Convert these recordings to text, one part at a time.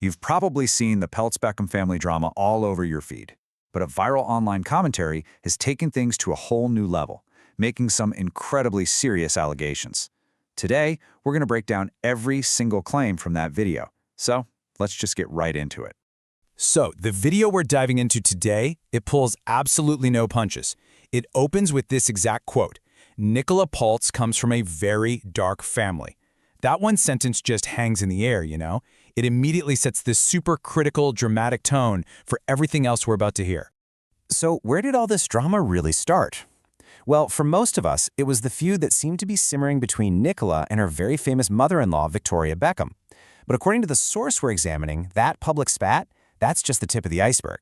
You've probably seen the Peltz Beckham family drama all over your feed. But a viral online commentary has taken things to a whole new level, making some incredibly serious allegations. Today, we're going to break down every single claim from that video. So, let's just get right into it. So, the video we're diving into today, it pulls absolutely no punches. It opens with this exact quote: "Nicola Peltz comes from a very dark family." That one sentence just hangs in the air, you know? It immediately sets this super critical, dramatic tone for everything else we're about to hear. So where did all this drama really start? Well, for most of us, it was the feud that seemed to be simmering between Nicola and her very famous mother-in-law, Victoria Beckham. But according to the source we're examining, that public spat, that's just the tip of the iceberg.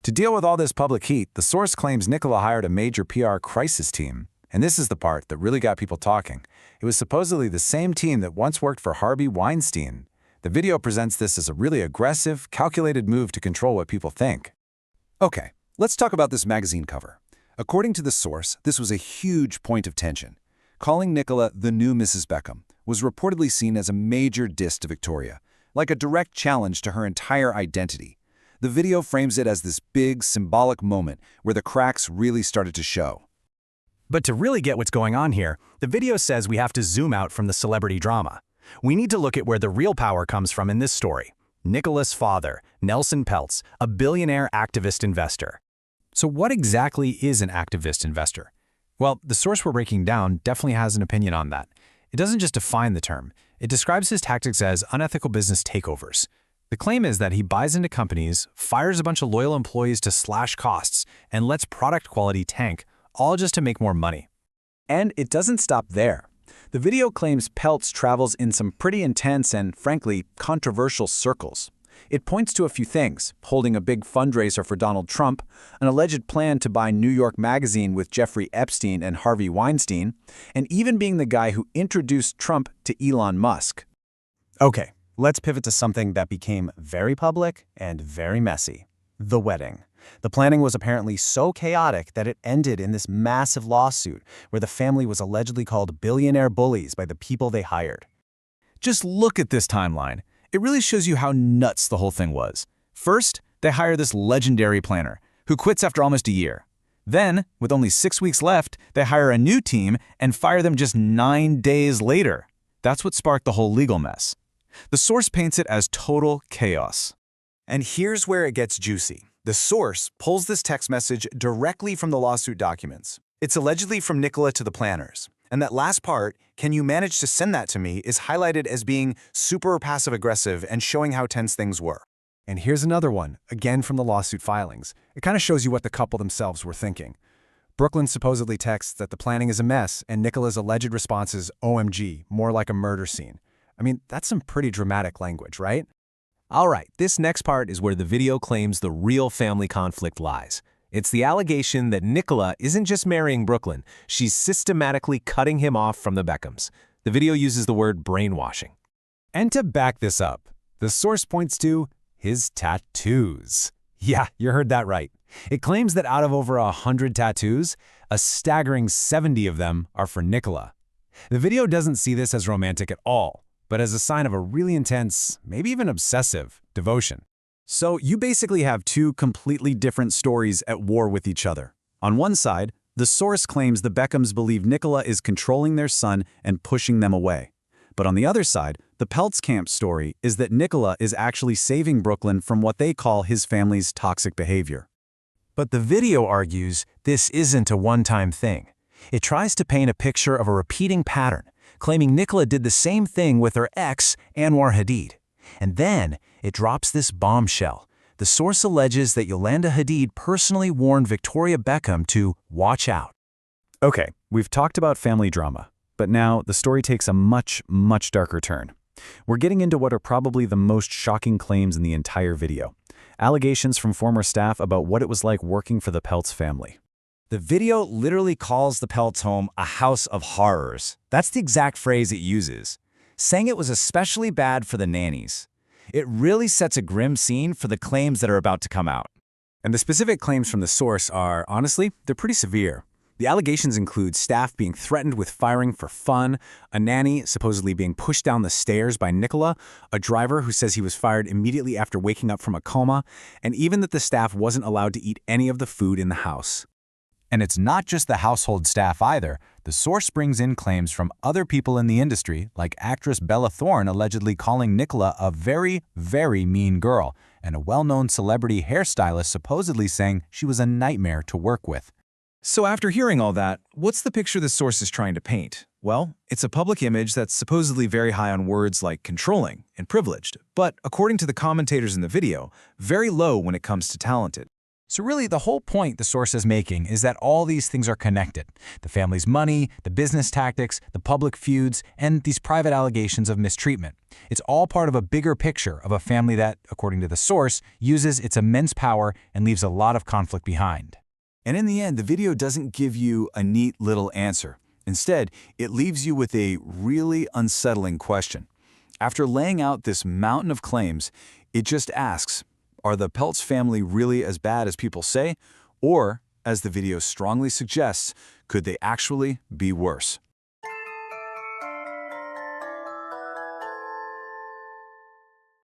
To deal with all this public heat, the source claims Nicola hired a major PR crisis team. And this is the part that really got people talking. It was supposedly the same team that once worked for Harvey Weinstein. The video presents this as a really aggressive, calculated move to control what people think. Okay, let's talk about this magazine cover. According to the source, this was a huge point of tension. Calling Nicola the new Mrs. Beckham was reportedly seen as a major diss to Victoria, like a direct challenge to her entire identity. The video frames it as this big, symbolic moment where the cracks really started to show. But to really get what's going on here, the video says we have to zoom out from the celebrity drama. We need to look at where the real power comes from in this story. Nicola's father, Nelson Peltz, a billionaire activist investor. So what exactly is an activist investor? Well, the source we're breaking down definitely has an opinion on that. It doesn't just define the term. It describes his tactics as unethical business takeovers. The claim is that he buys into companies, fires a bunch of loyal employees to slash costs, and lets product quality tank, all just to make more money. And it doesn't stop there. The video claims Peltz travels in some pretty intense and, frankly, controversial circles. It points to a few things: holding a big fundraiser for Donald Trump, an alleged plan to buy New York Magazine with Jeffrey Epstein and Harvey Weinstein, and even being the guy who introduced Trump to Elon Musk. Okay, let's pivot to something that became very public and very messy: the wedding. The planning was apparently so chaotic that it ended in this massive lawsuit where the family was allegedly called billionaire bullies by the people they hired. Just look at this timeline. It really shows you how nuts the whole thing was. First, they hire this legendary planner, who quits after almost a year. Then, with only 6 weeks left, they hire a new team and fire them just 9 days later. That's what sparked the whole legal mess. The source paints it as total chaos. And here's where it gets juicy. The source pulls this text message directly from the lawsuit documents. It's allegedly from Nicola to the planners. And that last part, "Can you manage to send that to me?" is highlighted as being super passive-aggressive and showing how tense things were. And here's another one, again from the lawsuit filings. It kind of shows you what the couple themselves were thinking. Brooklyn supposedly texts that the planning is a mess, and Nicola's alleged response is, "OMG, more like a murder scene." I mean, that's some pretty dramatic language, right? All right, this next part is where the video claims the real family conflict lies. It's the allegation that Nicola isn't just marrying Brooklyn, she's systematically cutting him off from the Beckhams. The video uses the word brainwashing. And to back this up, the source points to his tattoos. Yeah, you heard that right. It claims that out of over 100 tattoos, a staggering 70 of them are for Nicola. The video doesn't see this as romantic at all, but as a sign of a really intense, maybe even obsessive, devotion. So you basically have two completely different stories at war with each other. On one side, the source claims the Beckhams believe Nicola is controlling their son and pushing them away. But on the other side, the Peltz camp story is that Nicola is actually saving Brooklyn from what they call his family's toxic behavior. But the video argues this isn't a one-time thing. It tries to paint a picture of a repeating pattern, claiming Nicola did the same thing with her ex, Anwar Hadid. And then it drops this bombshell. The source alleges that Yolanda Hadid personally warned Victoria Beckham to watch out. Okay, we've talked about family drama, but now the story takes a much, much darker turn. We're getting into what are probably the most shocking claims in the entire video. Allegations from former staff about what it was like working for the Peltz family. The video literally calls the Peltz home a house of horrors. That's the exact phrase it uses, saying it was especially bad for the nannies. It really sets a grim scene for the claims that are about to come out. And the specific claims from the source are, honestly, they're pretty severe. The allegations include staff being threatened with firing for fun, a nanny supposedly being pushed down the stairs by Nicola, a driver who says he was fired immediately after waking up from a coma, and even that the staff wasn't allowed to eat any of the food in the house. And it's not just the household staff either. The source brings in claims from other people in the industry, like actress Bella Thorne allegedly calling Nicola a very, very mean girl, and a well-known celebrity hairstylist supposedly saying she was a nightmare to work with. So after hearing all that, what's the picture the source is trying to paint? Well, it's a public image that's supposedly very high on words like controlling and privileged, but according to the commentators in the video, very low when it comes to talented. So really, the whole point the source is making is that all these things are connected. The family's money, the business tactics, the public feuds, and these private allegations of mistreatment. It's all part of a bigger picture of a family that, according to the source, uses its immense power and leaves a lot of conflict behind. And in the end, the video doesn't give you a neat little answer. Instead, it leaves you with a really unsettling question. After laying out this mountain of claims, it just asks, are the Peltz family really as bad as people say? Or, as the video strongly suggests, could they actually be worse?